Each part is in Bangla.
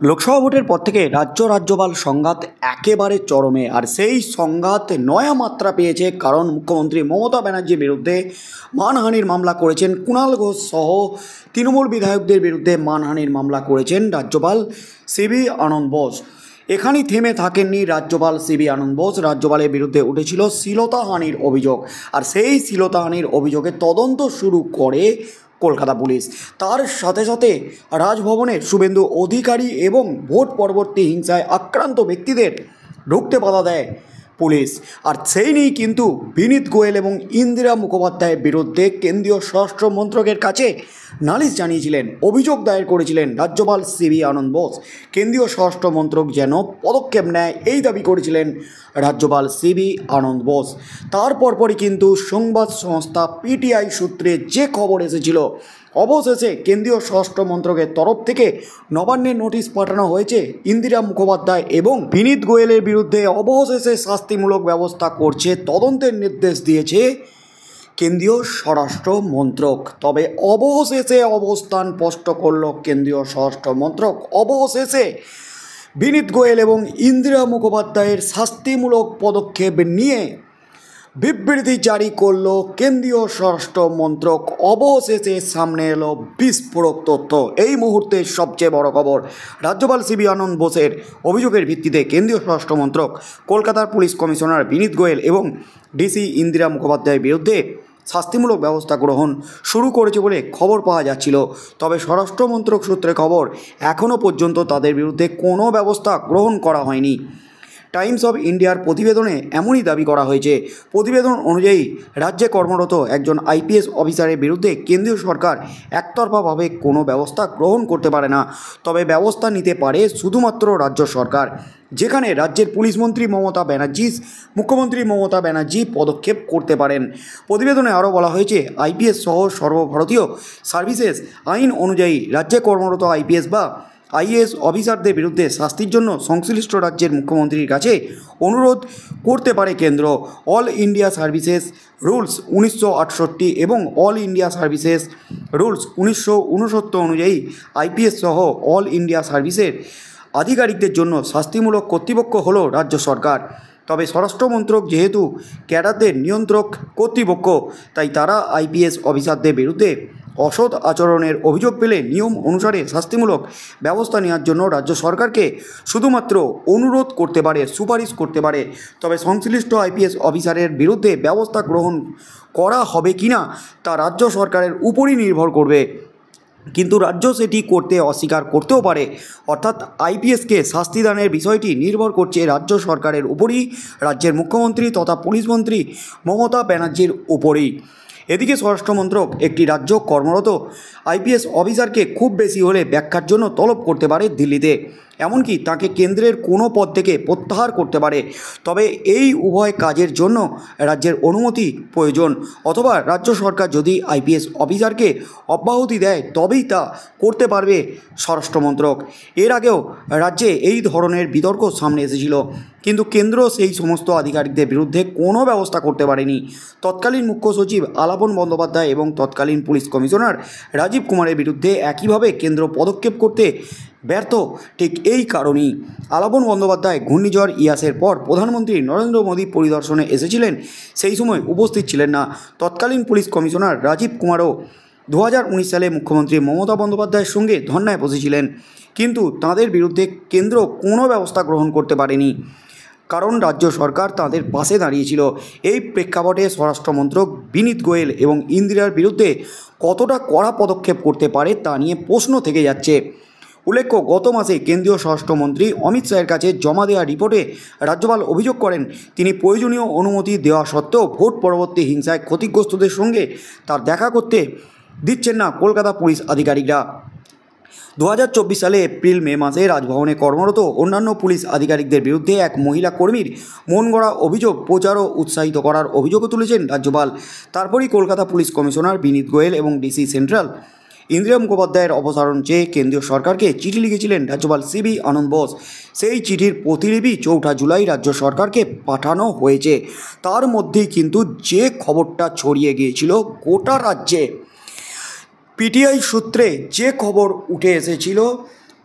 লোকসভা ভোটের পর থেকে রাজ্যপাল সংঘাত একেবারে চরমে। আর সেই সংঘাত নয়া মাত্রা পেয়েছে, কারণ মুখ্যমন্ত্রী মমতা ব্যানার্জির বিরুদ্ধে মানহানির মামলা করেছেন কুণাল ঘোষ সহ তৃণমূল বিধায়কদের বিরুদ্ধে মানহানির মামলা করেছেন রাজ্যপাল সিবি আনন্দ বোস। এখানেই থেমে থাকেননি রাজ্যপাল সিবি আনন্দ বোস। রাজ্যপালের বিরুদ্ধে উঠেছিল শ্লীলতাহানির অভিযোগ, আর সেই শ্লীলতাহানির অভিযোগে তদন্ত শুরু করে কলকাতা পুলিশ। তার সাথে সাথে রাজভবনে শুভেন্দু অধিকারী এবং ভোট পরবর্তী হিংসায় আক্রান্ত ব্যক্তিদের ঢুকতে বাধা দেয় পুলিশ। আর সেই নিয়েই কিন্তু বিনীত গোয়েল এবং ইন্দিরা মুখোপাধ্যায়ের বিরুদ্ধে কেন্দ্রীয় স্বরাষ্ট্র মন্ত্রকের কাছে নালিশ জানিয়েছিলেন, অভিযোগ দায়ের করেছিলেন রাজ্যপাল সিবি আনন্দ বোস। কেন্দ্রীয় স্বরাষ্ট্র মন্ত্রক যেন পদক্ষেপ নেয় এই দাবি করেছিলেন রাজ্যপাল সিবি আনন্দ বোস। তার পরপরই কিন্তু সংবাদ সংস্থা পিটিআই সূত্রে যে খবর এসেছিল, অবশেষে কেন্দ্রীয় স্বরাষ্ট্র মন্ত্রকের তরফ থেকে নবান্নের নোটিশ পাঠানো হয়েছে ইন্দিরা মুখোপাধ্যায় এবং বিনীত গোয়েলের বিরুদ্ধে অবশেষে শাস্তিমূলক ব্যবস্থা করছে, তদন্তের নির্দেশ দিয়েছে কেন্দ্রীয় স্বরাষ্ট্র মন্ত্রক। তবে অবশেষে অবস্থান স্পষ্ট করল কেন্দ্রীয় স্বরাষ্ট্র মন্ত্রক। অবশেষে বিনীত গোয়েল এবং ইন্দিরা মুখোপাধ্যায়ের শাস্তিমূলক পদক্ষেপ নিয়ে বিবৃতি জারি করল কেন্দ্রীয় স্বরাষ্ট্র মন্ত্রক। অবশেষে সামনে এলো বিস্ফোরক তথ্য। এই মুহূর্তের সবচেয়ে বড় খবর, রাজ্যপাল সিবি আনন্দ বোসের অভিযোগের ভিত্তিতে কেন্দ্রীয় স্বরাষ্ট্র মন্ত্রক কলকাতার পুলিশ কমিশনার বিনীত গোয়েল এবং ডিসি ইন্দিরা মুখোপাধ্যায়ের বিরুদ্ধে শাস্তিমূলক ব্যবস্থা গ্রহণ শুরু করেছে বলে খবর পাওয়া যাচ্ছিল। তবে স্বরাষ্ট্র মন্ত্রক সূত্রে খবর, এখনও পর্যন্ত তাদের বিরুদ্ধে কোনো ব্যবস্থা গ্রহণ করা হয়নি। টাইমস অফ ইন্ডিয়ার প্রতিবেদনে এমনই দাবি করা হয়েছে। প্রতিবেদন অনুযায়ী রাজ্যে কর্মরত একজন আইপিএস অফিসারের বিরুদ্ধে কেন্দ্রীয় সরকার একতরফাভাবে কোনো ব্যবস্থা গ্রহণ করতে পারে না, তবে ব্যবস্থা নিতে পারে শুধুমাত্র রাজ্য সরকার, যেখানে রাজ্যের পুলিশ মন্ত্রী মমতা ব্যানার্জি, মুখ্যমন্ত্রী মমতা ব্যানার্জি পদক্ষেপ করতে পারেন। প্রতিবেদনে আরও বলা হয়েছে, আইপিএস সহ সর্বভারতীয় সার্ভিসেস আইন অনুযায়ী রাজ্যে কর্মরত আইপিএস বা আইএএস অফিসারদের বিরুদ্ধে শাস্তির জন্য সংশ্লিষ্ট রাজ্যের মুখ্যমন্ত্রীর কাছে অনুরোধ করতে পারে কেন্দ্র। অল ইন্ডিয়া সার্ভিসেস রুলস 1968 এবং অল ইন্ডিয়া সার্ভিসেস রুলস 1969 অনুযায়ী আইপিএস সহ অল ইন্ডিয়া সার্ভিসের আধিকারিকদের জন্য শাস্তিমূলক কর্তৃপক্ষ হল রাজ্য সরকার। তবে স্বরাষ্ট্র মন্ত্রক যেহেতু ক্যাডারদের নিয়ন্ত্রক কর্তৃপক্ষ, তাই তারা আইপিএস অফিসারদের বিরুদ্ধে অসৎ আচরণের অভিযোগ পেলে নিয়ম অনুসারে শাস্তিমূলক ব্যবস্থা নেওয়ার জন্য রাজ্য সরকারকে শুধুমাত্র অনুরোধ করতে পারে, সুপারিশ করতে পারে। তবে সংশ্লিষ্ট আইপিএস অফিসারের বিরুদ্ধে ব্যবস্থা গ্রহণ করা হবে কিনা তা রাজ্য সরকারের উপরই নির্ভর করবে, কিন্তু রাজ্য সেটি করতে অস্বীকার করতেও পারে। অর্থাৎ আইপিএসকে শাস্তিদানের বিষয়টি নির্ভর করছে রাজ্য সরকারের উপরই, রাজ্যের মুখ্যমন্ত্রী তথা পুলিশ মন্ত্রী মমতা ব্যানার্জির উপরই। এদিকে স্বরাষ্ট্রমন্ত্রক একটি রাজ্য কর্মরত আইপিএস অফিসারকে খুব বেশি হলে ব্যাখ্যার জন্য তলব করতে পারে দিল্লিতে, এমনকি তাকে কেন্দ্রের কোনো পদ থেকে প্রত্যাহার করতে পারে। তবে এই উভয় কাজের জন্য রাজ্যের অনুমতি প্রয়োজন, অথবা রাজ্য সরকার যদি আইপিএস অফিসারকে অব্যাহতি দেয় তবেই তা করতে পারবে স্বরাষ্ট্রমন্ত্রক। এর আগেও রাজ্যে এই ধরনের বিতর্ক সামনে এসেছিল, কিন্তু কেন্দ্র সেই সমস্ত আধিকারিকদের বিরুদ্ধে কোনো ব্যবস্থা করতে পারেনি। তৎকালীন মুখ্য সচিব আলাপন বন্দ্যোপাধ্যায় এবং তৎকালীন পুলিশ কমিশনার রাজীব কুমারের বিরুদ্ধে একইভাবে কেন্দ্র পদক্ষেপ করতে ব্যর্থ। ঠিক এই কারণেই আলাপন বন্দ্যোপাধ্যায় ঘূর্ণিঝড় ইয়াসের পর প্রধানমন্ত্রী নরেন্দ্র মোদী পরিদর্শনে এসেছিলেন, সেই সময় উপস্থিত ছিলেন না। তৎকালীন পুলিশ কমিশনার রাজীব কুমারও 2019 সালে মুখ্যমন্ত্রী মমতা বন্দ্যোপাধ্যায়ের সঙ্গে ধর্নায় বসেছিলেন, কিন্তু তাঁদের বিরুদ্ধে কেন্দ্র কোনো ব্যবস্থা গ্রহণ করতে পারেনি, কারণ রাজ্য সরকার তাদের পাশে দাঁড়িয়েছিল। এই প্রেক্ষাপটে স্বরাষ্ট্রমন্ত্রক বিনীত গোয়েল এবং ইন্দিরার বিরুদ্ধে কতটা কড়া পদক্ষেপ করতে পারে তা নিয়ে প্রশ্ন থেকে যাচ্ছে। উল্লেখ্য, গত মাসে কেন্দ্রীয় স্বরাষ্ট্রমন্ত্রী অমিত শাহের কাছে জমা দেওয়া রিপোর্টে রাজ্যপাল অভিযোগ করেন, তিনি প্রয়োজনীয় অনুমতি দেওয়া সত্ত্বেও ভোট পরবর্তী হিংসায় ক্ষতিগ্রস্তদের সঙ্গে তার দেখা করতে দিচ্ছেন না কলকাতা পুলিশ আধিকারিকরা। 2024 সালে এপ্রিল মে মাসে রাজভবনে কর্মরত অন্যান্য পুলিশ আধিকারিকদের বিরুদ্ধে এক মহিলা কর্মীর মন গড়া অভিযোগ প্রচার ও উৎসাহিত করার অভিযোগও তুলেছেন রাজ্যপাল। তারপরই কলকাতা পুলিশ কমিশনার বিনীত গোয়েল এবং ডিসি সেন্ট্রাল ইন্দিরা মুখোপাধ্যায়ের অপসারণ চেয়ে কেন্দ্রীয় সরকারকে চিঠি লিখেছিলেন রাজ্যপাল সিবি আনন্দ বোস। সেই চিঠির প্রতিলিপি 4 জুলাই রাজ্য সরকারকে পাঠানো হয়েছে। তার মধ্যেই কিন্তু যে খবরটা ছড়িয়ে গিয়েছিল গোটা রাজ্যে, পিটিআই সূত্রে যে খবর উঠে এসেছিল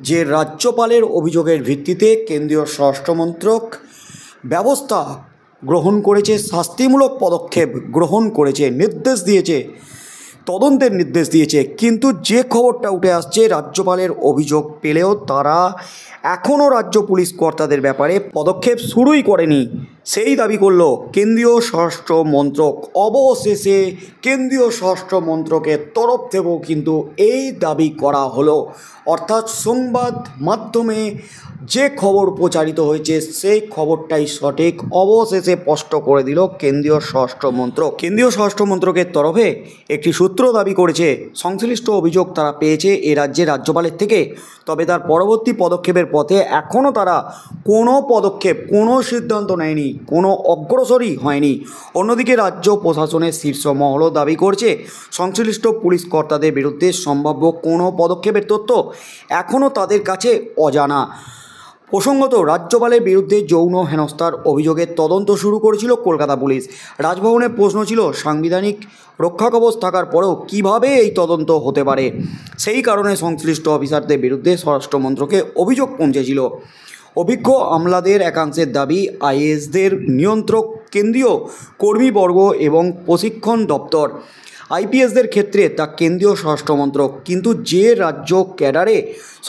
যে রাজ্যপালের অভিযোগের ভিত্তিতে কেন্দ্রীয় স্বরাষ্ট্র মন্ত্রক ব্যবস্থা গ্রহণ করেছে, শাস্তিমূলক পদক্ষেপ গ্রহণ করেছে, নির্দেশ দিয়েছে, তদন্তের নির্দেশ দিয়েছে। কিন্তু যে খবরটা উঠে আসছে, রাজ্যপালের অভিযোগ পেলেও তারা এখনও রাজ্য পুলিশ কর্তাদের ব্যাপারে পদক্ষেপ শুরুই করেনি, সেই দাবি করল কেন্দ্রীয় স্বরাষ্ট্র মন্ত্রক। অবশেষে কেন্দ্রীয় স্বরাষ্ট্র মন্ত্রকের তরফ থেকেও কিন্তু এই দাবি করা হলো, অর্থাৎ সংবাদ মাধ্যমে যে খবর প্রচারিত হয়েছে সেই খবরটাই সঠিক। অবশেষে স্পষ্ট করে দিল কেন্দ্রীয় স্বরাষ্ট্র মন্ত্রক। কেন্দ্রীয় স্বরাষ্ট্র মন্ত্রকের তরফে একটি সূত্র দাবি করেছে সংশ্লিষ্ট অভিযোগ তারা পেয়েছে এ রাজ্যের রাজ্যপালের থেকে, তবে তার পরবর্তী পদক্ষেপের পথে এখনও তারা কোনো পদক্ষেপ, কোনো সিদ্ধান্ত নেয়নি, কোনো অগ্রসরই হয়নি। অন্যদিকে রাজ্য প্রশাসনের শীর্ষ মহলও দাবি করছে সংশ্লিষ্ট পুলিশ কর্তাদের বিরুদ্ধে সম্ভাব্য কোনো পদক্ষেপের তথ্য এখনও তাদের কাছে অজানা। প্রসঙ্গত, রাজ্যপালের বিরুদ্ধে যৌন হেনস্থার অভিযোগের তদন্ত শুরু করেছিল কলকাতা পুলিশ। রাজভবনের প্রশ্ন ছিল, সাংবিধানিক রক্ষাকবচ থাকার পরেও কিভাবে এই তদন্ত হতে পারে। সেই কারণে সংশ্লিষ্ট অফিসারদের বিরুদ্ধে স্বরাষ্ট্র মন্ত্রকে অভিযোগ পৌঁছেছিল। অভিজ্ঞ আমলাদের একাংশের দাবি, আইএএসদের নিয়ন্ত্রক কেন্দ্রীয় কর্মীবর্গ এবং প্রশিক্ষণ দপ্তর, আইপিএসদের ক্ষেত্রে তা কেন্দ্রীয় স্বরাষ্ট্র মন্ত্রক। কিন্তু যে রাজ্য ক্যাডারে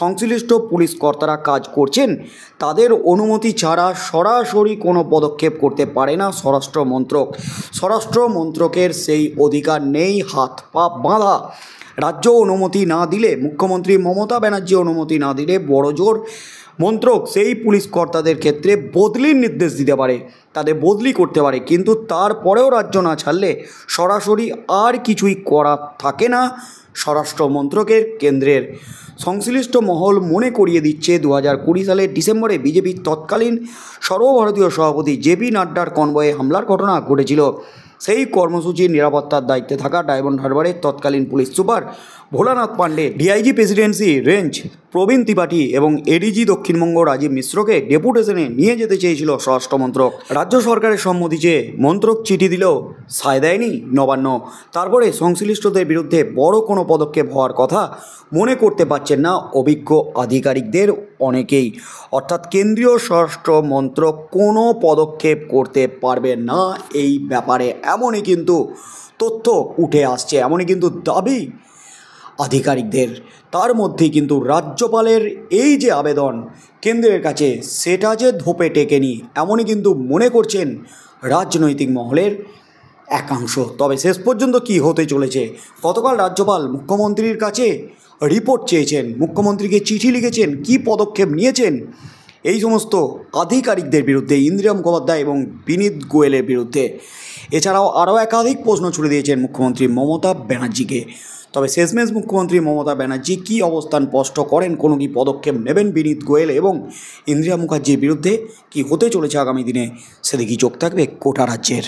সংশ্লিষ্ট পুলিশ কর্তারা কাজ করছেন তাদের অনুমতি ছাড়া সরাসরি কোনো পদক্ষেপ করতে পারে না স্বরাষ্ট্র মন্ত্রক। স্বরাষ্ট্র মন্ত্রকের সেই অধিকার নেই, হাত পা বাঁধা। রাজ্য অনুমতি না দিলে, মুখ্যমন্ত্রী মমতা ব্যানার্জি অনুমতি না দিলে বড়জোর মন্ত্রক সেই পুলিশ কর্তাদের ক্ষেত্রে বদলির নির্দেশ দিতে পারে, তাদের বদলি করতে পারে। কিন্তু তারপরেও রাজ্য না ছাড়লে সরাসরি আর কিছুই করা থাকে না স্বরাষ্ট্র মন্ত্রকের, কেন্দ্রের। সংশ্লিষ্ট মহল মনে করিয়ে দিচ্ছে 2020 সালের ডিসেম্বরে বিজেপির তৎকালীন সর্বভারতীয় সভাপতি জেপি নাড্ডার কনভয়ে হামলার ঘটনা ঘটেছিল। সেই কর্মসূচির নিরাপত্তার দায়িত্বে থাকা ডায়মন্ড হারবারের তৎকালীন police super Bholanath Pandey, DIG presidency range Prabin Tripathi এবং এডিজি দক্ষিণবঙ্গ রাজীব মিশ্রকে ডেপুটেশনে নিয়ে যেতে চেয়েছিল স্বরাষ্ট্র মন্ত্রক। রাজ্য সরকারের সম্মতি চেয়ে মন্ত্রক চিঠি দিলেও সায় দেয়নি নবান্ন। তারপরে সংশ্লিষ্টদের বিরুদ্ধে বড় কোনো পদক্ষেপ হওয়ার কথা মনে করতে পারছেন না অভিজ্ঞ আধিকারিকদের অনেকেই। অর্থাৎ কেন্দ্রীয় স্বরাষ্ট্র মন্ত্রক কোনো পদক্ষেপ করতে পারবে না এই ব্যাপারে, এমনই কিন্তু তথ্য উঠে আসছে, এমনই কিন্তু দাবি আধিকারিকদের। তার মধ্যেই কিন্তু রাজ্যপালের এই যে আবেদন কেন্দ্রের কাছে, সেটা যে ধোপে টেকেনি এমনই কিন্তু মনে করছেন রাজনৈতিক মহলের একাংশ। তবে শেষ পর্যন্ত কি হতে চলেছে, গতকাল রাজ্যপাল মুখ্যমন্ত্রীর কাছে রিপোর্ট চেয়েছেন, মুখ্যমন্ত্রীকে চিঠি লিখেছেন, কি পদক্ষেপ নিয়েছেন এই সমস্ত আধিকারিকদের বিরুদ্ধে, ইন্দিরা মুখোপাধ্যায় এবং বিনীত গোয়েলের বিরুদ্ধে। এছাড়াও আরও একাধিক প্রশ্ন ছুড়ে দিয়েছেন মুখ্যমন্ত্রী মমতা ব্যানার্জিকে। তবে শেষমেশ মুখ্যমন্ত্রী মমতা ব্যানার্জি কী অবস্থান স্পষ্ট করেন, কোনো কি পদক্ষেপ নেবেন বিনীত গোয়েল এবং ইন্দিরা মুখার্জির বিরুদ্ধে, কি হতে চলেছে আগামী দিনে, সেদিকেই চোখ থাকবে গোটা রাজ্যের।